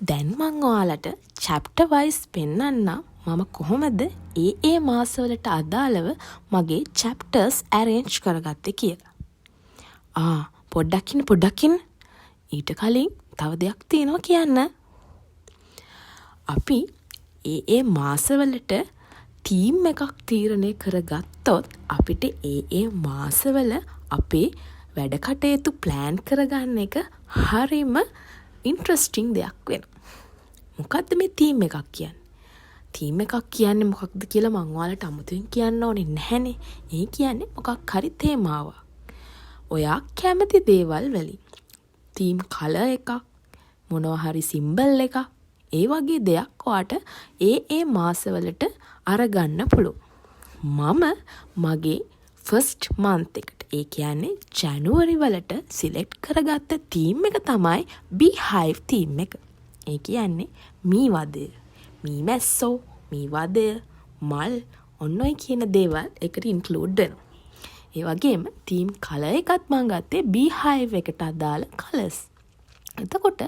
දැන් මං ඔයාලට chapter wise පෙන්නන්නම් මම කොහොමද ඒ මාසවලට අදාළව මගේ chapters arrange කරගත්තේ කියලා. පොඩ්ඩක් ඉන්න. ඊට කලින් තව දෙයක් තියෙනවා කියන්න. අපි ඒ මාසවලට තීම් එකක් තීරණය කරගත්තොත් අපිට ඒ මාසවල අපේ වැඩ කටයුතු ප්ලෑන් කරගන්න එක හරිම ඉන්ට්‍රස්ටිං දෙයක් වෙනවා. මොකද්ද මේ තීම් එකක් කියන්නේ? තීම් එකක් කියන්නේ මොකක්ද කියලා මම ඔයාලට අමුතුවෙන් කියන්න ඕනේ නැහැනේ. ඒ කියන්නේ මොකක් හරි තේමාවක්. ඔයා කැමති දේවල් වලින් තීම් කලර් එකක්, මොනවා හරි සිම්බල් එකක්, ඒ වගේ දෙයක් ඔයාට ඒ මාසවලට අරගන්න පුළුවන්. මම මගේ ෆස්ට් මන්ත් එකට, ඒ කියන්නේ ජැනුවරි වලට සිලෙක්ට් කරගත්ත තීම් එක තමයි බීහයිව් තීම් එක. ඒ කියන්නේ මී වදය, මී මැස්සෝ, මී වදය, මල්, ඔන්න ඔය කියන දේවල් එකට ඉන්ක්ලූඩ් වෙනවා. ඒ වගේම තීම් කලර් එකත් මම ගත්තේ බීහයිව් එකට අදාළ කලර්ස්. එතකොට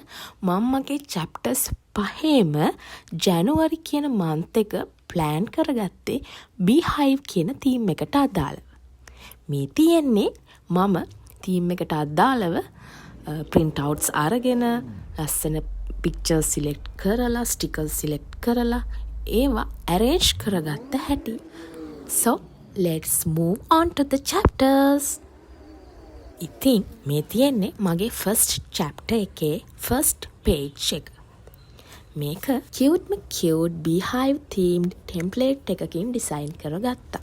මම මගේ chapters 5ෙම ජැනුවරි කියන මන්ත් එක ප්ලෑන් කරගත්තේ බීහයිව් කියන තීම් එකට අදාළව. මේ තියෙන්නේ මම තීම් එකට අදාළව print outs අරගෙන ලස්සන pictures select කරලා, stickers select කරලා ඒවා arrange කරගත්ත හැටි. So let's move on to the chapters. ඉතින් මේ තියෙන්නේ මගේ first chapter එකේ first page එක. මේක cute beehive themed template එකකින් design කරගත්තා.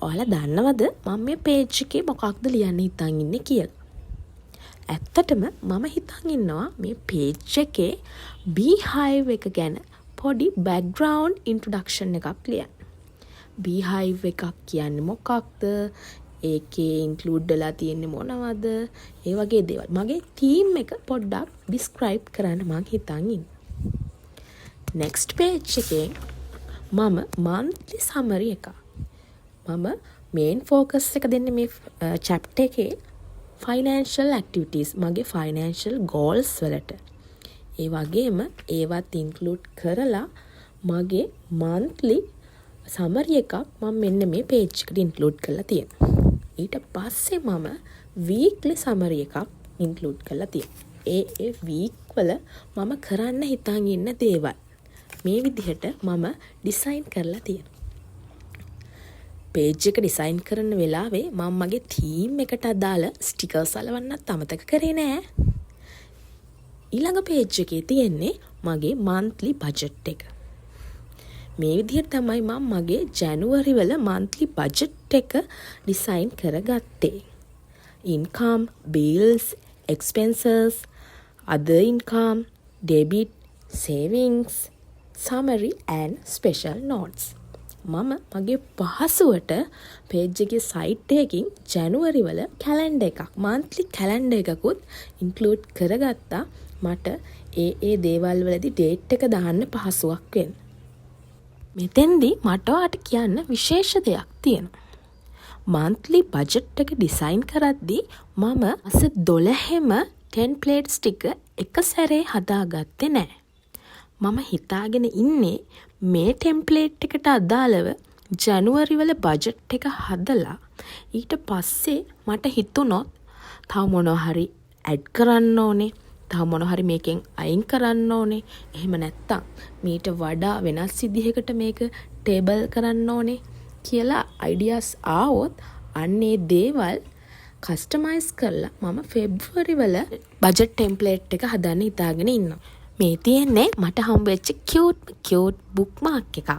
ඔයාලා දන්නවද මම මේ page එකේ මොකක්ද ලියන්න හිතන් ඉන්නේ කියලා? ඇත්තටම මම හිතන් ඉන්නවා මේ page එකේ beehive එක ගැන පොඩි background introduction එකක් ලියන්න. beehive එකක් කියන්නේ මොකක්ද? ඒකේ include වෙලා තියෙන්නේ මොනවද? ඒ වගේ දේවල්. මගේ theme එක පොඩ්ඩක් describe කරන්න මම හිතන් ඉන්නේ. next page එකේ මම monthly summary එක. මම main focus එක දෙන්නේ මේ chapter එකේ financial activities, මගේ financial goals වලට. ඒ වගේම ඒවත් include කරලා මගේ monthly summary එකක් මම මෙන්න මේ page එකට include කරලා තියෙනවා. ඊට පස්සේ මම weekly summary එකක් include කරලා තියෙනවා. ඒ week වල මම කරන්න හිතන් ඉන්න දේවල් මේ විදිහට මම ඩිසයින් කරලා තියෙනවා. page එක ඩිසයින් කරන වෙලාවේ මම මගේ theme එකට අදාළ stickers අලවන්නත් අමතක කරේ නෑ. ඊළඟ page එකේ තියෙන්නේ මගේ monthly budget එක. මේ විදිහට තමයි මම මගේ ජැනුවරි වල monthly budget එක ඩිසයින් කරගත්තේ. income, bills, expenses, other income, debit, savings, summary and special notes. මම මගේ පහසුවට page එකේ site එකකින් ජැනුවරි වල calendar එකක්, monthly calendar එකකුත් include කරගත්තා. මට ඒ දේවල් වලදී date එක දාන්න පහසුවක් වෙන්න. මෙතෙන්දී මට ඔයාලට කියන්න විශේෂ දෙයක් තියෙනවා. monthly budget එක design කරද්දී මම අස 12ෙම templates ටික එක සැරේ හදාගත්තේ නැහැ. මම හිතාගෙන ඉන්නේ මේ template එකට අදාළව ජැනුවරි වල budget එක හදලා ඊට පස්සේ මට හිතුණොත් තව මොනවා හරි add කරන්න ඕනේ, තව මොනවා හරි මේකෙන් අයින් කරන්න ඕනේ. එහෙම නැත්තම් මීට වඩා වෙනස් විදිහකට මේක table කරන්න ඕනේ කියලා ideas ආවොත් අන්නේ දේවල් customize කරලා මම February වල budget template එක හදන්න හිතාගෙන ඉන්නවා. මේ තියෙන්නේ මට හම්බෙච්ච cute bookmark එකක්.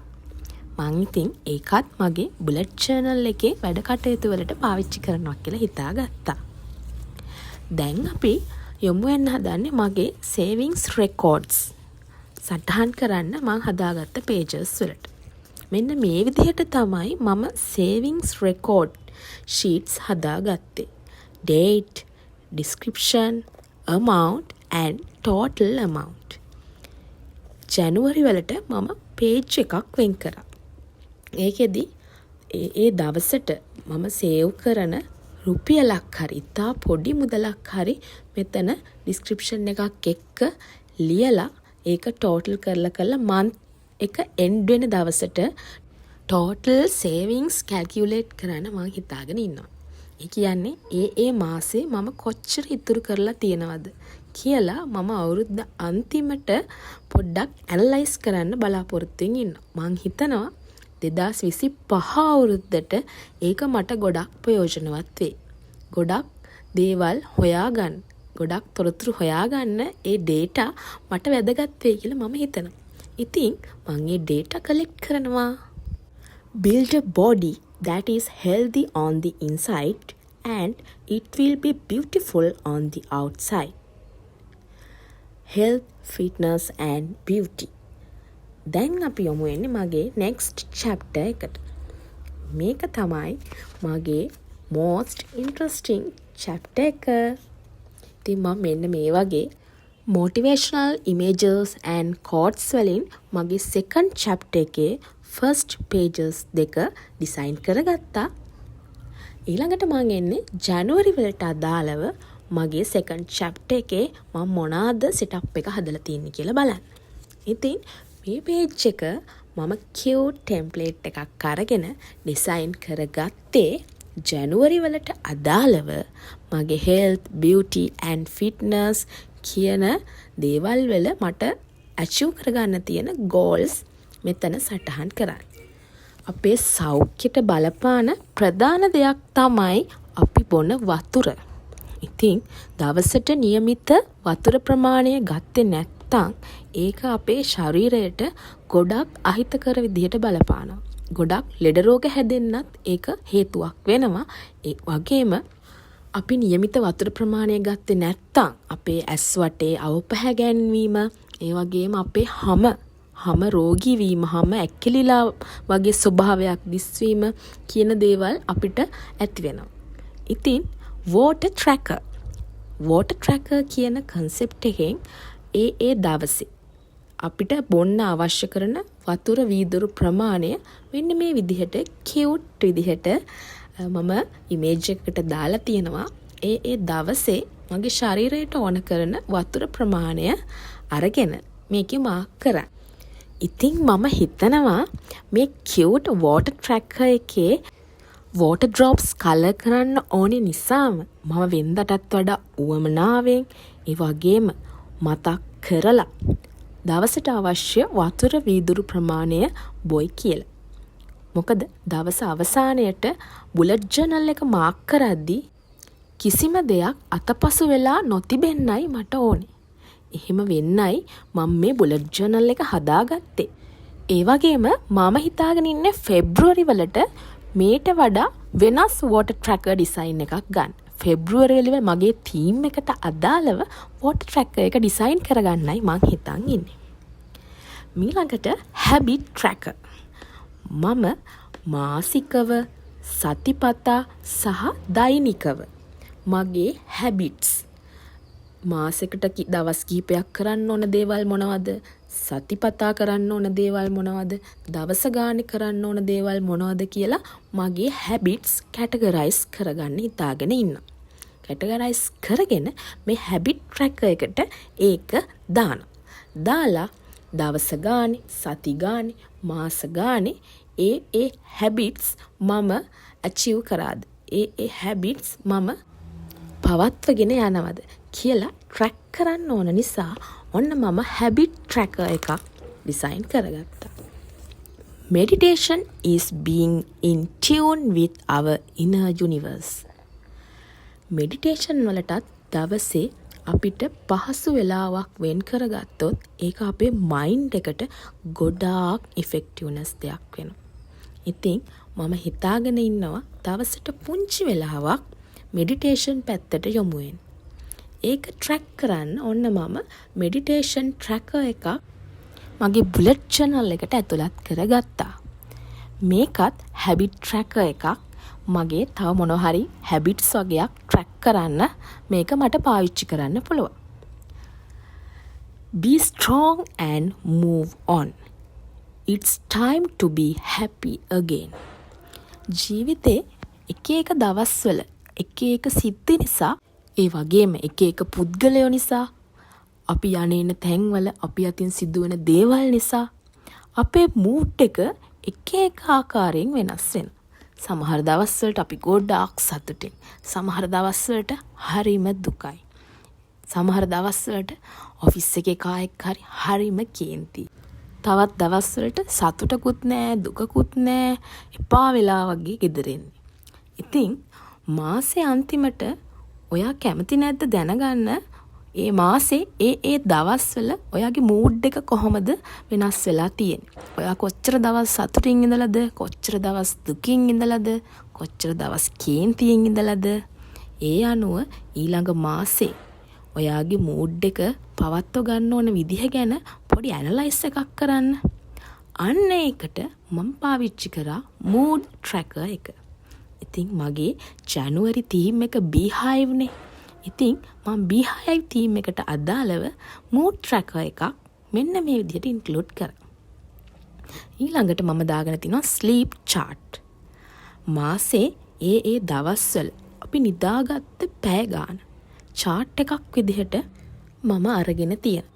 මං ඉතින් ඒකත් මගේ bullet journal එකේ වැඩ කටයුතු වලට පාවිච්චි කරනවා කියලා හිතාගත්තා. දැන් අපි යොමු වෙන්න හදන්නේ මගේ savings records සටහන් කරන්න මං හදාගත්ත pages වලට. මෙන්න මේ විදිහට තමයි මම savings record sheets හදාගත්තේ. date, description, amount and total amount. ජැනුවරි වලට මම page එකක් වෙන් කරා. ඒකෙදි ඒ දවසට මම සේව් කරන රුපියලක් හරි ඉතා පොඩි මුදලක් හරි මෙතන description එකක් එක්ක ලියලා ඒක ටෝටල් කරලා month එක end වෙන දවසට total savings calculate කරන්න මම හිතාගෙන ඉන්නවා. ඒ කියන්නේ ඒ මාසේ මම කොච්චර ඉතුරු කරලා තියෙනවද කියලා මම අවුරුද්ද අන්තිමට පොඩ්ඩක් ඇනලයිස් කරන්න බලාපොරොත්තුෙන් ඉන්නවා. මං හිතනවා 2025 අවුරුද්දට ඒක මට ගොඩක් ප්‍රයෝජනවත් වෙයි. ගොඩක් දේවල් හොයාගන්න, ගොඩක් තොරතුරු හොයාගන්න ඒ data මට වැදගත් වෙයි කියලා මම හිතනවා. ඉතින් මම මේ data collect කරනවා. Build a body that is healthy on the inside and it will be beautiful on the outside. Health, fitness and beauty. දැන් අපි යමු වෙන්නේ මගේ next chapter එකට. මේක තමයි මගේ most interesting chapter එක. ඉතින් මම මෙන්න මේ වගේ motivational images and quotes වලින් මගේ second chapter එකේ first pages දෙක design කරගත්තා. ඊළඟට මම එන්නේ ජනවරි වලට අදාළව මගේ second chapter එකේ මම මොනවාද setup එක හදලා තියෙන්නේ කියලා බලන්න. ඉතින් මේ page එක මම cute template එකක් අරගෙන design කරගත්තේ ජනවරි වලට අදාළව මගේ health, beauty and fitness කියන දේවල් වල මට achieve කරගන්න තියෙන goals මෙතන සටහන් කරන්න. අපේ සෞඛ්‍යයට බලපාන ප්‍රධාන දෙයක් තමයි අපි බොන වතුර. ඉතින් දවසට નિયમિત වතුර ප්‍රමාණය ගත්තේ නැත්නම් ඒක අපේ ශරීරයට ගොඩක් අහිතකර විදිහට බලපානවා. ගොඩක් ලෙඩ රෝග හැදෙන්නත් ඒක හේතුවක් වෙනවා. ඒ වගේම අපි નિયમિત වතුර ප්‍රමාණය ගත්තේ නැත්නම් අපේ ඇස් වටේ අවපහැ ගැන්වීම, ඒ වගේම අපේ හැම රෝගී වීම, හැම ඇක්කිලිලා වගේ ස්වභාවයක් දිස්වීම කියන දේවල් අපිට ඇති වෙනවා. ඉතින් water tracker කියන concept එකෙන් ඒ දවසේ අපිට බොන්න අවශ්‍ය කරන වතුර වීදුරු ප්‍රමාණය මෙන්න මේ විදිහට cute විදිහට මම image එකකට දාලා තියෙනවා. ඒ දවසේ මගේ ශරීරයට ඕන කරන වතුර ප්‍රමාණය අරගෙන මේකේ මාක් කරා. ඉතින් මම හිතනවා මේ cute water tracker එකේ water drops color කරන්න ඕනේ නිසාම මම වෙනදටත් වඩා උවමනාවෙන් ඒ වගේම මතක් කරලා දවසට අවශ්‍ය වතුර වීදුරු ප්‍රමාණය බොයි කියලා. මොකද දවස අවසානයේට බුලට් ජර්නල් එක මාක් කරද්දී කිසිම දෙයක් අතපසු වෙලා නොතිබෙන්නයි මට ඕනේ. එහෙම වෙන්නයි මම මේ බුලට් ජර්නල් එක හදාගත්තේ. ඒ වගේම මම හිතාගෙන ඉන්නේ පෙබ්‍රුවරි වලට මේට වඩා වෙනස් water tracker design එකක් ගන්න. පෙබ්‍රුවරි වල මගේ theme එකට අදාළව water tracker එක design කරගන්නයි මං හිතන් ඉන්නේ. ඊළඟට habit tracker. මම මාසිකව, සතිපතා සහ දෛනිකව මගේ habits මාසෙකට දවස් කිහිපයක් කරන්න ඕන දේවල් මොනවද? සතිපතා කරන්න ඕන දේවල් මොනවද? දවස ගානේ කරන්න ඕන දේවල් මොනවද කියලා මගේ habits categorize කරගන්න හිතාගෙන ඉන්නවා. categorize කරගෙන මේ habit tracker එකට ඒක දාලා දවස ගානේ, සති ගානේ, මාස ගානේ ඒ habits මම achieve කරාද? ඒ habits මම පවත්වගෙන යනවද කියලා track කරන්න ඕන නිසා ඔන්න මම habit tracker එකක් design කරගත්තා. Meditation is being in tune with our inner universe. meditation වලටත් දවසේ අපිට පහසු වෙලාවක් වෙන් කරගත්තොත් ඒක අපේ mind එකට ගොඩාක් effectiveness දෙයක් වෙනවා. ඉතින් මම හිතාගෙන ඉන්නවා දවසට පුංචි වෙලාවක් meditation පැත්තට යොමු වෙන්න. ඒක track කරන්න ඔන්න මම meditation tracker එකක් මගේ bullet journal එකට ඇතුළත් කරගත්තා. මේකත් habit tracker එකක්. මගේ තව මොනවා හරි habits වගේක් track කරන්න මේක මට පාවිච්චි කරන්න පුළුවන්. Be strong and move on. It's time to be happy again. ජීවිතේ එක දවස්වල එක සිද්ධි නිසා, ඒ වගේම එක පුද්ගලයෝ නිසා අපි යන තැන්වල අපි අතින් සිදුවන දේවල් නිසා අපේ මූඩ් එක එක ආකාරයෙන් වෙනස් වෙනවා. සමහර දවස්වලට අපි ගොඩාක් සතුටින්, සමහර දවස්වලට හරිම දුකයි. සමහර දවස්වලට ඔෆිස් එකේ කායෙක් හරිම කේන්ති. තවත් දවස්වලට සතුටකුත් නෑ, දුකකුත් නෑ, එපා වෙලා වගේ ගෙදර එන්නේ. ඉතින් මාසේ අන්තිමට ඔයා කැමති නැද්ද දැනගන්න ඒ මාසේ ඒ දවස්වල ඔයාගේ මූඩ් එක කොහොමද වෙනස් වෙලා තියෙන්නේ? ඔයා කොච්චර දවස් සතුටින් ඉඳලාද? කොච්චර දවස් දුකින් ඉඳලාද? කොච්චර දවස් කේන්තියෙන් ඉඳලාද? ඒ අනුව ඊළඟ මාසේ ඔයාගේ මූඩ් එක පවත්ව ගන්න ඕන විදිහ ගැන පොඩි ඇනලයිස් එකක් කරන්න. අන්න ඒකට මම පාවිච්චි කරා මූඩ් ට්‍රැකර් එක. ඉතින් මගේ ජනුවරි තීම් එක බීහයිව් නේ. ඉතින් මම බීහයිව් තීම් එකට අදාළව මූඩ් ට්‍රැකර් එකක් මෙන්න මේ විදිහට ඉන්ක්ලූඩ් කරා. ඊළඟට මම දාගෙන තිනවා ස්ලීප් chart. මාසේ ඒ දවස්වල අපි නිදාගත්ත පැය ගාන chart එකක් විදිහට මම අරගෙන තියෙනවා.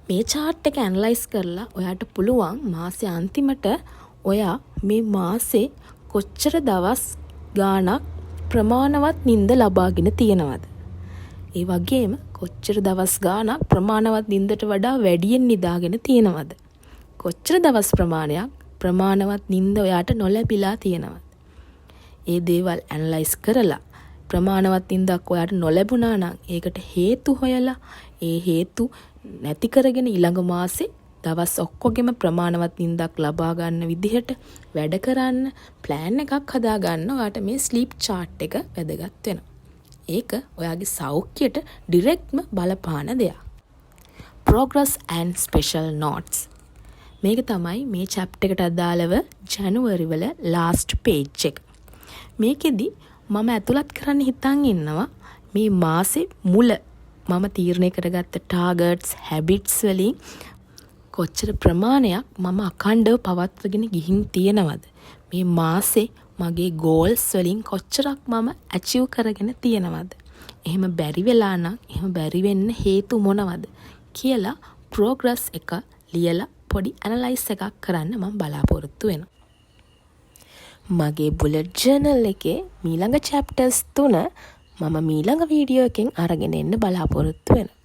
මේ chart එක ඇනලයිස් කරලා ඔයාට පුළුවන් මාසේ අන්තිමට ඔයා මේ මාසේ කොච්චර දවස් ගාණක් ප්‍රමාණවත් නිින්ද ලබාගෙන තියෙනවද? ඒ වගේම කොච්චර දවස් ගාණක් ප්‍රමාණවත් නිින්දට වඩා වැඩියෙන් නිදාගෙන තියෙනවද? කොච්චර දවස් ප්‍රමාණයක් ප්‍රමාණවත් නිින්ද ඔයාට නොලැබිලා තියෙනවද? ඒ දේවල් ඇනලයිස් කරලා ප්‍රමාණවත් නිින්දක් ඔයාට නොලැබුණා නම් ඒකට හේතු හොයලා ඒ හේතු නැති කරගෙන ඊළඟ මාසේ දවස් ඔක්කොගෙම ප්‍රමාණවත් නිින්දක් ලබා ගන්න විදිහට වැඩ කරන්න ප්ලෑන් එකක් හදා ගන්න ඔයාට මේ ස්ලීප් chart එක වැදගත් වෙනවා. ඒක ඔයාගේ සෞඛ්‍යයට ඩිරෙක්ට්ම බලපාන දෙයක්. Progress and special notes. මේක තමයි මේ chapter එකට අදාළව ජනුවරි වල last page එක. මේකෙදි මම ඇතුළත් කරන්න හිතන් ඉන්නවා මේ මාසේ මුල මම තීරණය කරගත්ත ටාගට්ස් හැබිට්ස් වලින් කොච්චර ප්‍රමාණයක් මම අඛණ්ඩව පවත්වගෙන ගිහින් තියෙනවද? මේ මාසේ මගේ ගෝල්ස් වලින් කොච්චරක් මම ඇචීව් කරගෙන තියෙනවද? එහෙම බැරි වෙලා නම් එහෙම බැරි වෙන්න හේතු මොනවද කියලා ප්‍රෝග්‍රස් එක ලියලා පොඩි ඇනලයිස් එකක් කරන්න මම බලාපොරොත්තු වෙනවා. මගේ බුලට් ජර්නල් එකේ මීළඟ chapters 3 මම මීළඟ වීඩියෝ එකෙන් අරගෙන එන්න බලාපොරොත්තු වෙනවා.